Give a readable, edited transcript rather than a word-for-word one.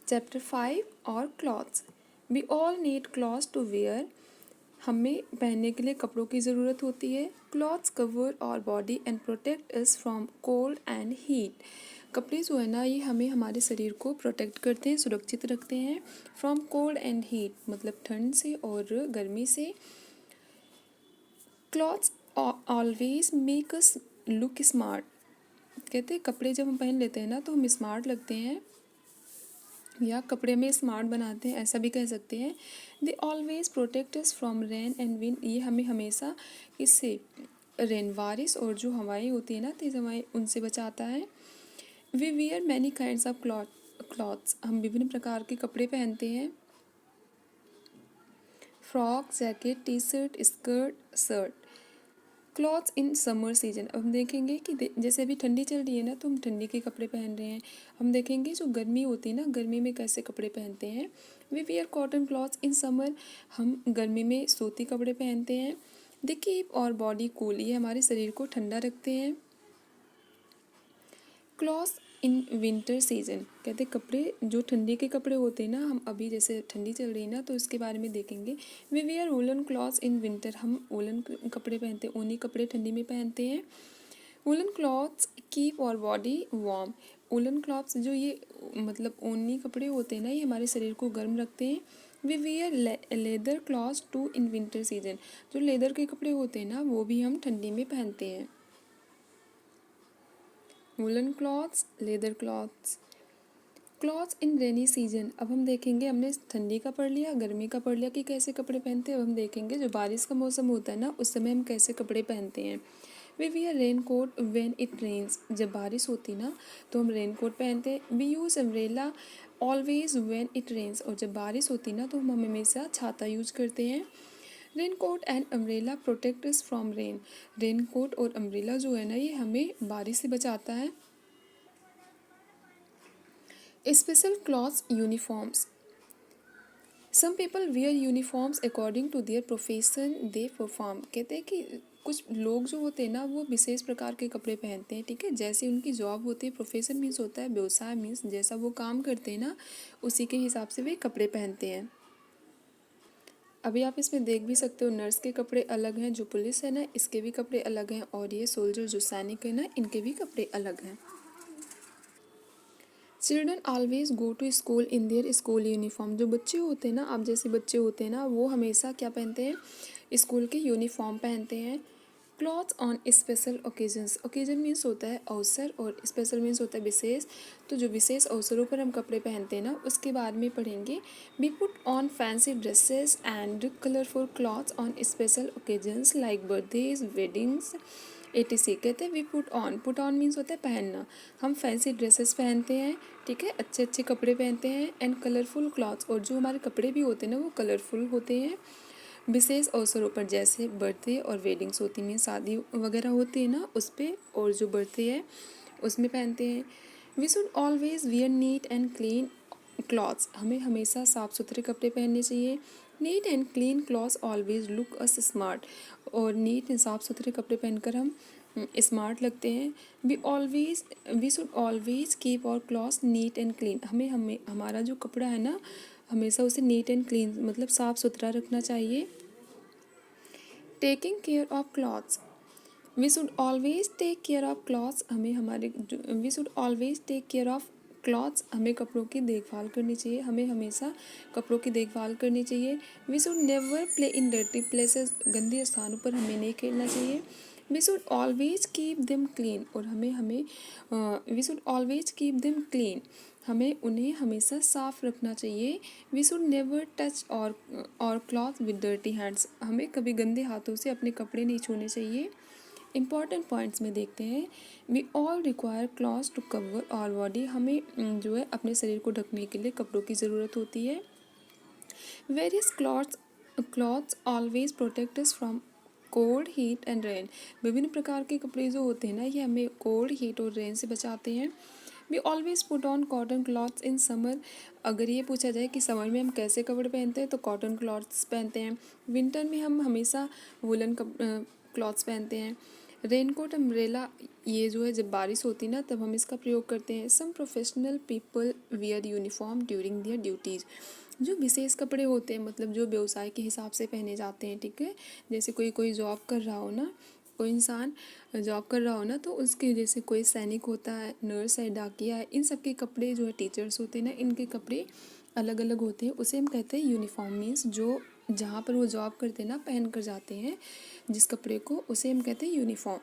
Chapter 5 और clothes. We all need clothes to wear. हमें पहनने के लिए कपड़ों की ज़रूरत होती है। Clothes cover our body and protect us from cold and heat. कपड़े जो है ना, ये हमें हमारे शरीर को प्रोटेक्ट करते हैं, सुरक्षित रखते हैं। फ्रॉम कोल्ड एंड हीट मतलब ठंड से और गर्मी से। Clothes always make us look smart. कहते हैं कपड़े जब हम पहन लेते हैं ना तो हम स्मार्ट लगते हैं, या कपड़े में स्मार्ट बनाते हैं, ऐसा भी कह सकते हैं। They always protect us from rain and wind. ये हमें हमेशा इससे रेन, बारिश और जो हवाएं होती है ना, तेज़ हवाएं, उनसे बचाता है। We wear many kinds of clothes. हम विभिन्न प्रकार के कपड़े पहनते हैं। Frock, jacket, T shirt, skirt, shirt. Clothes in summer season. अब हम देखेंगे कि जैसे अभी ठंडी चल रही है ना, तो हम ठंडी के कपड़े पहन रहे हैं। हम देखेंगे जो गर्मी होती है ना, गर्मी में कैसे कपड़े पहनते हैं। We wear cotton clothes in summer. हम गर्मी में सूती कपड़े पहनते हैं। They keep our body cool. ये हमारे शरीर को ठंडा रखते हैं। Clothes in winter season. कहते कपड़े जो ठंडी के कपड़े होते हैं ना, हम अभी जैसे ठंडी चल रही है ना, तो इसके बारे में देखेंगे। We wear woollen clothes in winter. हम वुलन कपड़े पहनते हैं, ऊनी कपड़े ठंडी में पहनते हैं। Woollen clothes keep our body warm. Woollen clothes जो ये मतलब ऊनी कपड़े होते हैं ना, ये हमारे शरीर को गर्म रखते हैं। We wear leather clothes too in winter season. जो लेदर के कपड़े होते हैं ना, वो भी हम ठंडी में पहनते हैं। Woollen clothes, leather clothes. Clothes in rainy season. अब हम देखेंगे, हमने ठंडी का पढ़ लिया, गर्मी का पढ़ लिया कि कैसे कपड़े पहनते हैं। अब हम देखेंगे जो बारिश का मौसम होता है ना, उस समय हम कैसे कपड़े पहनते हैं। We wear raincoat when it rains. जब बारिश होती ना, तो हम रेन कोट पहनते हैं। We use umbrella always when it rains. और जब बारिश होती ना, तो हम हमेशा छाता यूज करते हैं। Raincoat and umbrella protect us from rain. Raincoat और अम्ब्रेला जो है ना, ये हमें बारिश से बचाता है। Special clothes uniforms. Some people wear uniforms according to their profession they perform. कहते हैं कि कुछ लोग जो होते हैं ना, वो विशेष प्रकार के कपड़े पहनते हैं। ठीक है, जैसे उनकी जॉब होती है, प्रोफेशन मीन्स होता है व्यवसाय, मीन्स जैसा वो काम करते हैं ना, उसी के हिसाब से वे कपड़े पहनते हैं। अभी आप इसमें देख भी सकते हो, नर्स के कपड़े अलग हैं, जो पुलिस है ना, इसके भी कपड़े अलग हैं, और ये सोल्जर जो सैनिक है ना, इनके भी कपड़े अलग हैं। Children always go to school in their school uniform. जो बच्चे होते हैं ना, आप जैसे बच्चे होते हैं ना, वो हमेशा क्या पहनते हैं, स्कूल के यूनिफॉर्म पहनते हैं। Clothes on special occasions. Occasion means होता है अवसर, और स्पेशल मीन्स होता है विशेष। तो जो विशेष अवसरों पर हम कपड़े पहनते हैं ना, उसके बारे में पढ़ेंगे। We put on fancy dresses and colourful clothes on special occasions like birthdays, weddings, E T C. कहते हैं वी पुट ऑन मीन्स होता है पहनना। हम फैंसी ड्रेसेस पहनते हैं, ठीक है, अच्छे अच्छे कपड़े पहनते हैं। एंड कलरफुल क्लॉथ्स, और जो हमारे कपड़े भी होते हैं ना, वो कलरफुल होते हैं। विशेष अवसरों पर, जैसे बर्थडे और वेडिंग्स होती हैं, शादी वगैरह होती है ना, उस पर, और जो बर्थडे है उसमें पहनते हैं। We should always wear neat and clean clothes. हमें हमेशा साफ़ सुथरे कपड़े पहनने चाहिए। Neat and clean clothes always look us smart. और नीट एंड साफ़ सुथरे कपड़े पहनकर हम स्मार्ट लगते हैं। We should always keep our clothes neat and clean. हमें हमारा जो कपड़ा है ना, हमेशा उसे नीट एंड क्लीन मतलब साफ़ सुथरा रखना चाहिए। Taking care of clothes. We should always take care of clothes. We should always take care of clothes. हमें कपड़ों की देखभाल करनी चाहिए, हमें हमेशा कपड़ों की देखभाल करनी चाहिए। We should never play in dirty places. गंदे स्थानों पर हमें नहीं खेलना चाहिए। We should always keep them clean. और we should always keep them clean. हमें उन्हें हमेशा साफ़ रखना चाहिए। We should never touch our cloth with dirty hands. हमें कभी गंदे हाथों से अपने कपड़े नहीं छूने चाहिए। इंपॉर्टेंट पॉइंट्स में देखते हैं। We all require clothes to cover our body. हमें जो है अपने शरीर को ढकने के लिए कपड़ों की ज़रूरत होती है। Various clothes always protect us from cold, heat and rain. विभिन्न प्रकार के कपड़े जो होते हैं ना, ये हमें कोल्ड, हीट और रेन से बचाते हैं। We always put on cotton clothes in summer. अगर ये पूछा जाए कि समर में हम कैसे कपड़े पहनते हैं, तो कॉटन क्लॉथ्स पहनते हैं। विंटर में हम हमेशा वुलन क्लॉथ्स पहनते हैं। रेनकोट अम्ब्रेला ये जो है जब बारिश होती ना तब हम इसका प्रयोग करते हैं। Some professional people wear uniform during their duties. जो विशेष कपड़े होते हैं मतलब जो व्यवसाय के हिसाब से पहने जाते हैं, ठीक है। जैसे कोई कोई जॉब कर रहा हो ना, कोई इंसान जॉब कर रहा हो ना, तो उसके जैसे कोई सैनिक होता है, नर्स है, डाकिया है, इन सब के कपड़े जो है, टीचर्स होते हैं ना, इनके कपड़े अलग अलग होते हैं। उसे हम कहते हैं यूनिफॉर्म। मीन्स जो जहाँ पर वो जॉब करते हैं ना पहन कर जाते हैं जिस कपड़े को, उसे हम कहते हैं यूनिफॉर्म।